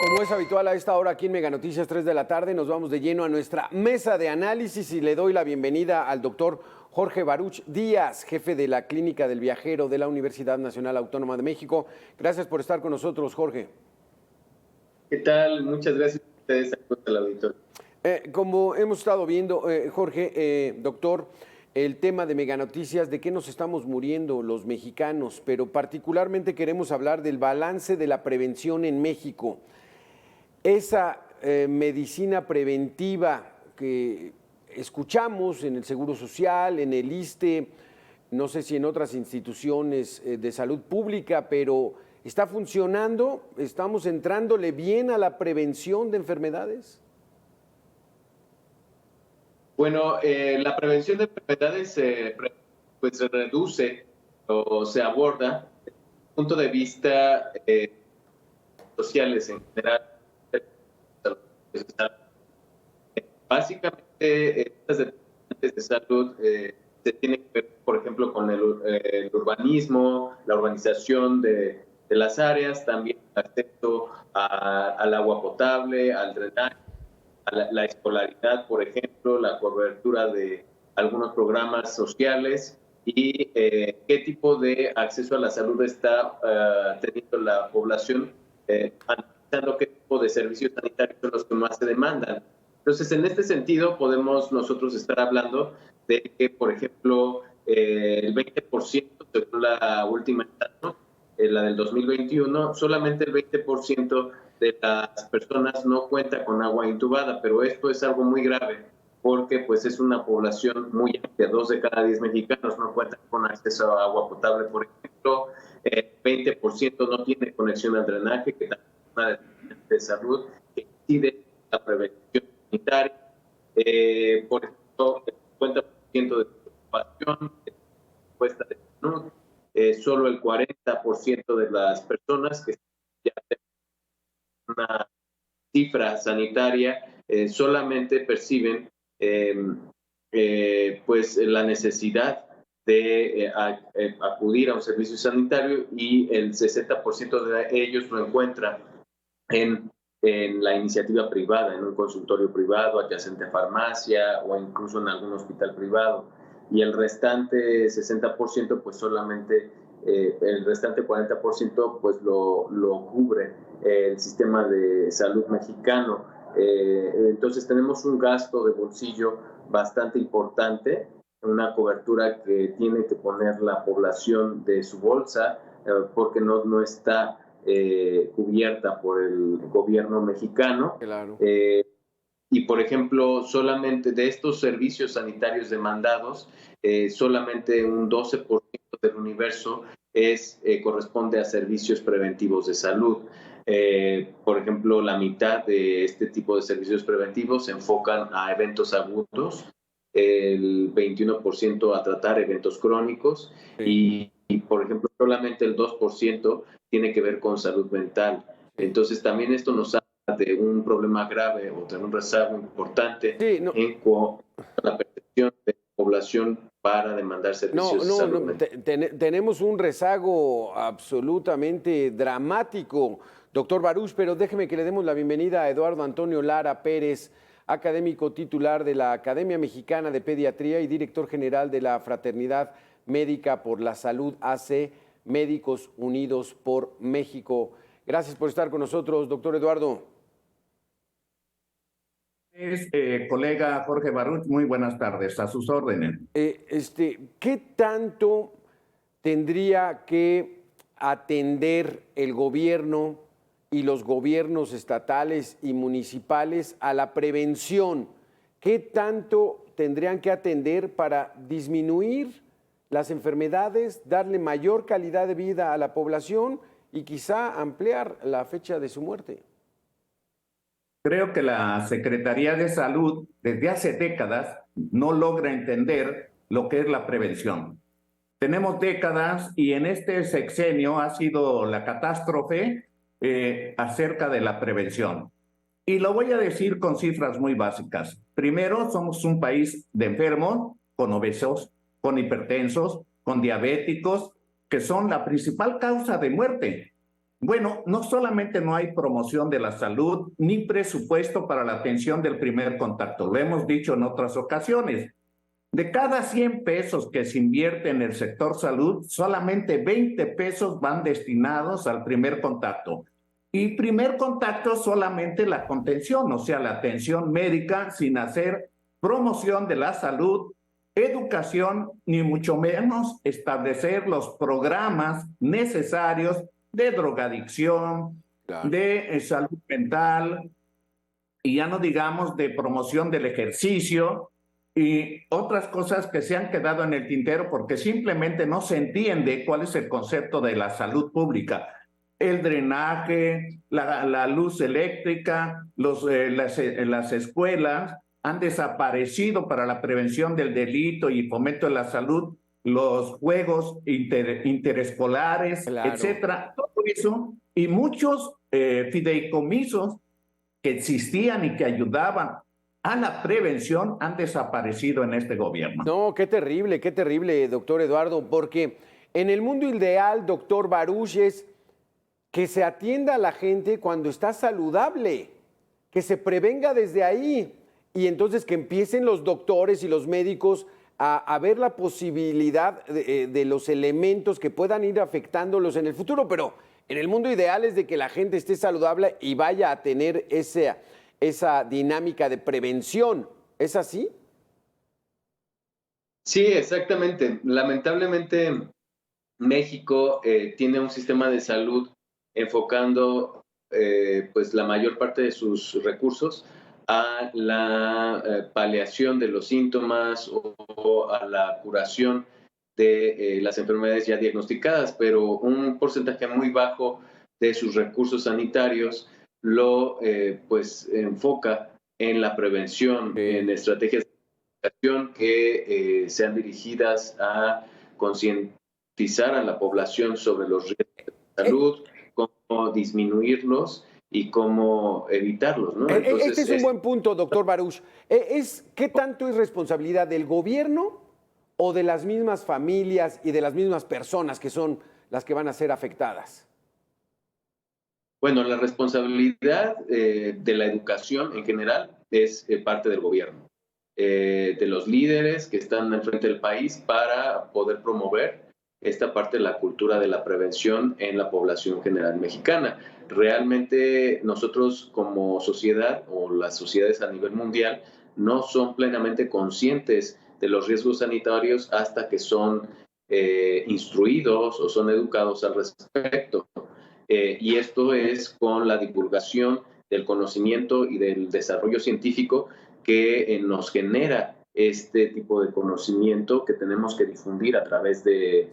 Como es habitual a esta hora aquí en Mega Noticias 3 de la tarde, nos vamos de lleno a nuestra mesa de análisis y le doy la bienvenida al doctor Jorge Baruch Díaz, jefe de la Clínica del Viajero de la Universidad Nacional Autónoma de México. Gracias por estar con nosotros, Jorge. ¿Qué tal? Muchas gracias a ustedes, al auditorio. Como hemos estado viendo, Jorge, doctor, el tema de Mega Noticias, de qué nos estamos muriendo los mexicanos, pero particularmente queremos hablar del balance de la prevención en México. Esa medicina preventiva que escuchamos en el Seguro Social, en el ISSSTE, no sé si en otras instituciones de salud pública, pero ¿está funcionando? ¿Estamos entrándole bien a la prevención de enfermedades? Bueno, la prevención de enfermedades pues se reduce o se aborda desde el punto de vista sociales en general. Básicamente, estas determinantes de salud se tienen que ver, por ejemplo, con el urbanismo, la urbanización de las áreas, también el acceso al agua potable, al drenaje, a la escolaridad, por ejemplo, la cobertura de algunos programas sociales y qué tipo de acceso a la salud está teniendo la población, analizando qué tipo de servicios sanitarios son los que más se demandan. Entonces, en este sentido, podemos nosotros estar hablando de que, por ejemplo, el 20%, según la última encuesta, la del 2021, solamente el 20% de las personas no cuenta con agua intubada, pero esto es algo muy grave porque pues es una población muy amplia, 2 de cada 10 mexicanos no cuentan con acceso a agua potable, por ejemplo, 20% no tiene conexión al drenaje, que también es una determinante de salud que incide la prevención sanitaria, por ejemplo, el 50% de preocupación, encuesta de salud, solo el 40% de las personas que ya una cifra sanitaria solamente perciben pues la necesidad de acudir a un servicio sanitario y el 60% de ellos lo encuentran en la iniciativa privada, en un consultorio privado, adyacente a farmacia o incluso en algún hospital privado. Y el restante 60% pues solamente el restante 40% pues lo cubre el sistema de salud mexicano. Entonces tenemos un gasto de bolsillo bastante importante, una cobertura que tiene que poner la población de su bolsa porque no está cubierta por el gobierno mexicano. Claro. Y, por ejemplo, solamente de estos servicios sanitarios demandados, solamente un 12% del universo corresponde a servicios preventivos de salud. Por ejemplo, la mitad de este tipo de servicios preventivos se enfocan a eventos agudos, el 21% a tratar eventos crónicos Sí. y, por ejemplo, solamente el 2% tiene que ver con salud mental. Entonces, también esto nos habla de un problema grave o de un rezago importante Sí, no. en cuanto a la percepción de la población para demandar servicios de salud mental. Tenemos un rezago absolutamente dramático, doctor Baruch, pero déjeme que le demos la bienvenida a Eduardo Antonio Lara Pérez, académico titular de la Academia Mexicana de Pediatría y director general de la Fraternidad Médica por la Salud AC, Médicos Unidos por México. Gracias por estar con nosotros, doctor Eduardo. Colega Jorge Baruch, muy buenas tardes, a sus órdenes. ¿Qué tanto tendría que atender el gobierno y los gobiernos estatales y municipales a la prevención? ¿Qué tanto tendrían que atender para disminuir las enfermedades, darle mayor calidad de vida a la población y quizá ampliar la fecha de su muerte? Creo que la Secretaría de Salud desde hace décadas no logra entender lo que es la prevención. Tenemos décadas y en este sexenio ha sido la catástrofe acerca de la prevención. Y lo voy a decir con cifras muy básicas. Primero, somos un país de enfermos, con obesos, con hipertensos, con diabéticos, que son la principal causa de muerte. Bueno, no solamente no hay promoción de la salud ni presupuesto para la atención del primer contacto, lo hemos dicho en otras ocasiones. De cada 100 pesos que se invierte en el sector salud, solamente 20 pesos van destinados al primer contacto. Y primer contacto solamente la contención, o sea, la atención médica, sin hacer promoción de la salud, educación, ni mucho menos establecer los programas necesarios de drogadicción, Claro. de salud mental, y ya no digamos de promoción del ejercicio y otras cosas que se han quedado en el tintero porque simplemente no se entiende cuál es el concepto de la salud pública. El drenaje, la luz eléctrica, las escuelas han desaparecido para la prevención del delito y fomento de la salud, los juegos interescolares, Claro. etcétera. Todo eso y muchos fideicomisos que existían y que ayudaban a la prevención han desaparecido en este gobierno. No, qué terrible, doctor Eduardo, porque en el mundo ideal, doctor Baruch, es que se atienda a la gente cuando está saludable, que se prevenga desde ahí y entonces que empiecen los doctores y los médicos a ver la posibilidad de los elementos que puedan ir afectándolos en el futuro, pero en el mundo ideal es de que la gente esté saludable y vaya a tener esa dinámica de prevención. ¿Es así? Sí, exactamente. Lamentablemente, México tiene un sistema de salud enfocando pues la mayor parte de sus recursos a la paliación de los síntomas o a la curación de las enfermedades ya diagnosticadas, pero un porcentaje muy bajo de sus recursos sanitarios lo pues enfoca en la prevención, Sí. en estrategias de educación que sean dirigidas a concientizar a la población sobre los riesgos de salud, cómo disminuirlos y cómo evitarlos, ¿no? Entonces, Este es un buen punto, doctor Baruch. ¿Qué tanto es responsabilidad del gobierno o de las mismas familias y de las mismas personas que son las que van a ser afectadas? bueno, la responsabilidad de la educación en general es parte del gobierno, de los líderes que están al frente del país para poder promover esta parte de la cultura de la prevención en la población general mexicana. Realmente nosotros como sociedad o las sociedades a nivel mundial no son plenamente conscientes de los riesgos sanitarios hasta que son instruidos o son educados al respecto. Y esto es con la divulgación del conocimiento y del desarrollo científico que nos genera este tipo de conocimiento que tenemos que difundir a través de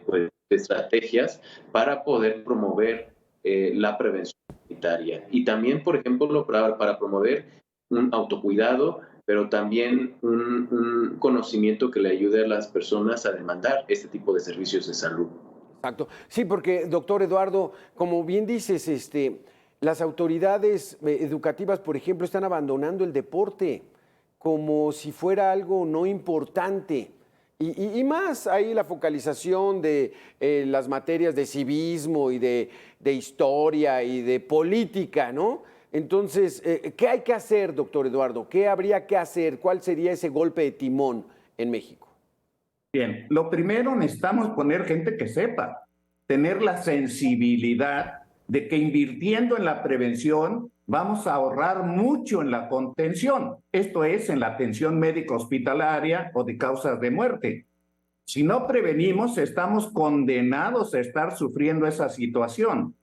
pues, de estrategias para poder promover la prevención sanitaria. Y también, por ejemplo, para promover un autocuidado, pero también un conocimiento que le ayude a las personas a demandar este tipo de servicios de salud. Exacto. Sí, porque, doctor Eduardo, como bien dices, las autoridades educativas, por ejemplo, están abandonando el deporte como si fuera algo no importante. Y más ahí la focalización de las materias de civismo y de historia y de política, ¿no? Entonces, ¿qué hay que hacer, doctor Eduardo? ¿Qué habría que hacer? ¿Cuál sería ese golpe de timón en México? Bien, lo primero necesitamos poner gente que sepa, tener la sensibilidad de que invirtiendo en la prevención vamos a ahorrar mucho en la contención, esto es, en la atención médica hospitalaria o de causas de muerte. Si no prevenimos, estamos condenados a estar sufriendo esa situación.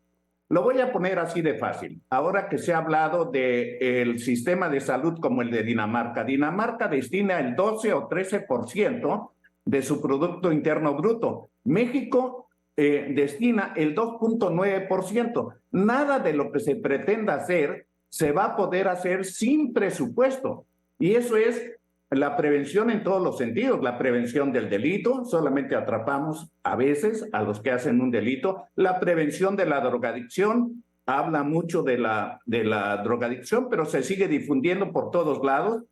Lo voy a poner así de fácil. Ahora que se ha hablado del sistema de salud como el de Dinamarca, Dinamarca destina el 12 o 13% de su Producto Interno Bruto. México destina el 2.9%. Nada de lo que se pretenda hacer se va a poder hacer sin presupuesto. Y eso es la prevención en todos los sentidos. La prevención del delito, solamente atrapamos a veces a los que hacen un delito. La prevención de la drogadicción, habla mucho de la drogadicción, pero se sigue difundiendo por todos lados.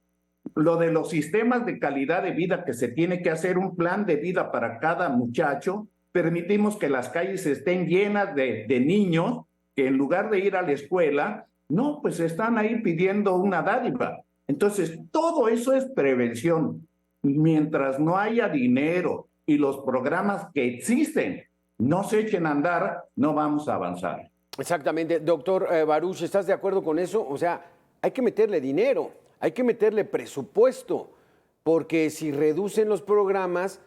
Lo de los sistemas de calidad de vida, que se tiene que hacer un plan de vida para cada muchacho, permitimos que las calles estén llenas de niños que en lugar de ir a la escuela, no, pues están ahí pidiendo una dádiva. Entonces, todo eso es prevención. Mientras no haya dinero y los programas que existen no se echen a andar, no vamos a avanzar. Exactamente. Doctor Baruch, ¿estás de acuerdo con eso? O sea, hay que meterle dinero, hay que meterle presupuesto, porque si reducen los programas,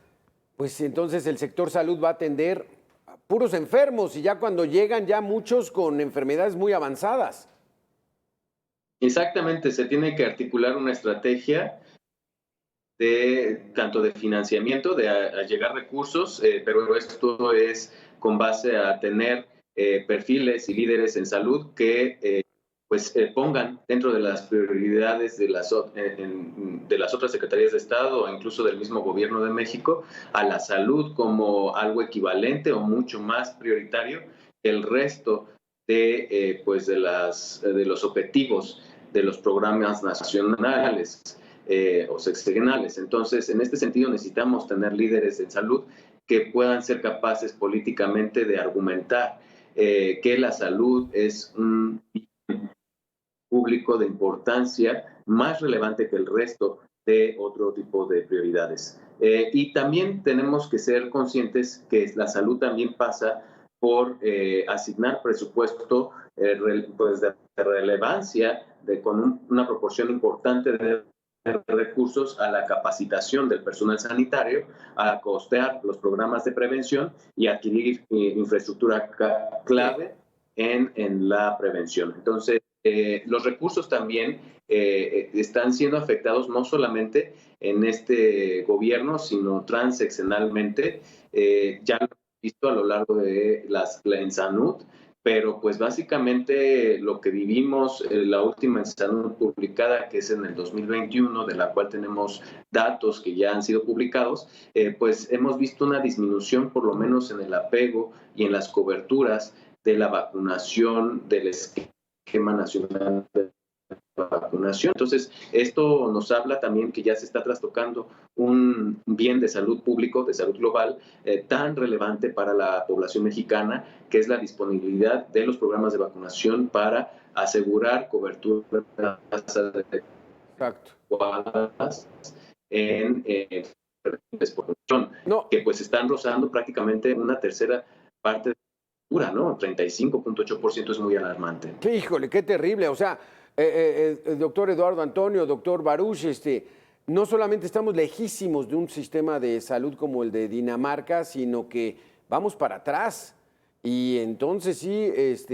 pues entonces el sector salud va a atender a puros enfermos y ya cuando llegan ya muchos con enfermedades muy avanzadas. Exactamente, se tiene que articular una estrategia tanto de financiamiento, de allegar recursos, pero esto es con base a tener perfiles y líderes en salud que pongan dentro de las prioridades de las otras secretarías de Estado o incluso del mismo gobierno de México a la salud como algo equivalente o mucho más prioritario que el resto de los objetivos de los programas nacionales o sexenales. Entonces, en este sentido necesitamos tener líderes en salud que puedan ser capaces políticamente de argumentar que la salud es un público de importancia más relevante que el resto de otro tipo de prioridades. Y también tenemos que ser conscientes que la salud también pasa por asignar presupuesto pues de relevancia con una proporción importante de recursos a la capacitación del personal sanitario, a costear los programas de prevención y adquirir infraestructura clave en la prevención. Entonces, los recursos también están siendo afectados no solamente en este gobierno, sino transeccionalmente. Ya lo hemos visto a lo largo de la ENSANUD, pero pues básicamente lo que vivimos, la última ENSANUD publicada, que es en el 2021, de la cual tenemos datos que ya han sido publicados, pues hemos visto una disminución por lo menos en el apego y en las coberturas de la vacunación del esquema nacional de vacunación. Entonces, esto nos habla también que ya se está trastocando un bien de salud público, de salud global, tan relevante para la población mexicana, que es la disponibilidad de los programas de vacunación para asegurar coberturas adecuadas en que pues están rozando prácticamente una tercera parte de la cobertura, ¿no? 35.8% es muy alarmante. Híjole, qué terrible. O sea, doctor Eduardo Antonio, doctor Baruch, no solamente estamos lejísimos de un sistema de salud como el de Dinamarca, sino que vamos para atrás. Y entonces sí,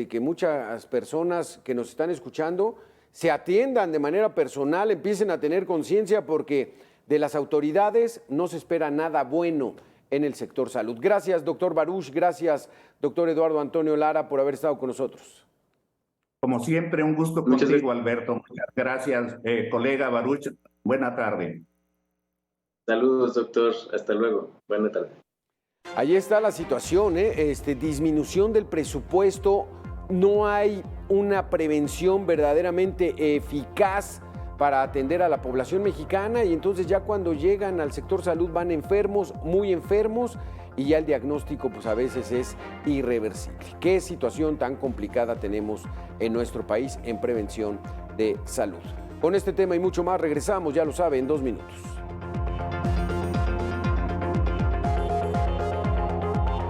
que muchas personas que nos están escuchando se atiendan de manera personal, empiecen a tener conciencia, porque de las autoridades no se espera nada bueno en el sector salud. Gracias, doctor Baruch, gracias, doctor Eduardo Antonio Lara, por haber estado con nosotros. Como siempre, un gusto contigo, Alberto. Muchas gracias, colega Baruch. Buena tarde. Saludos, doctor. Hasta luego. Buena tarde. Ahí está la situación, disminución del presupuesto, no hay una prevención verdaderamente eficaz para atender a la población mexicana, y entonces ya cuando llegan al sector salud van enfermos, muy enfermos, y ya el diagnóstico pues a veces es irreversible. ¿Qué situación tan complicada tenemos en nuestro país en prevención de salud? Con este tema y mucho más regresamos, ya lo sabe, en 2 minutos.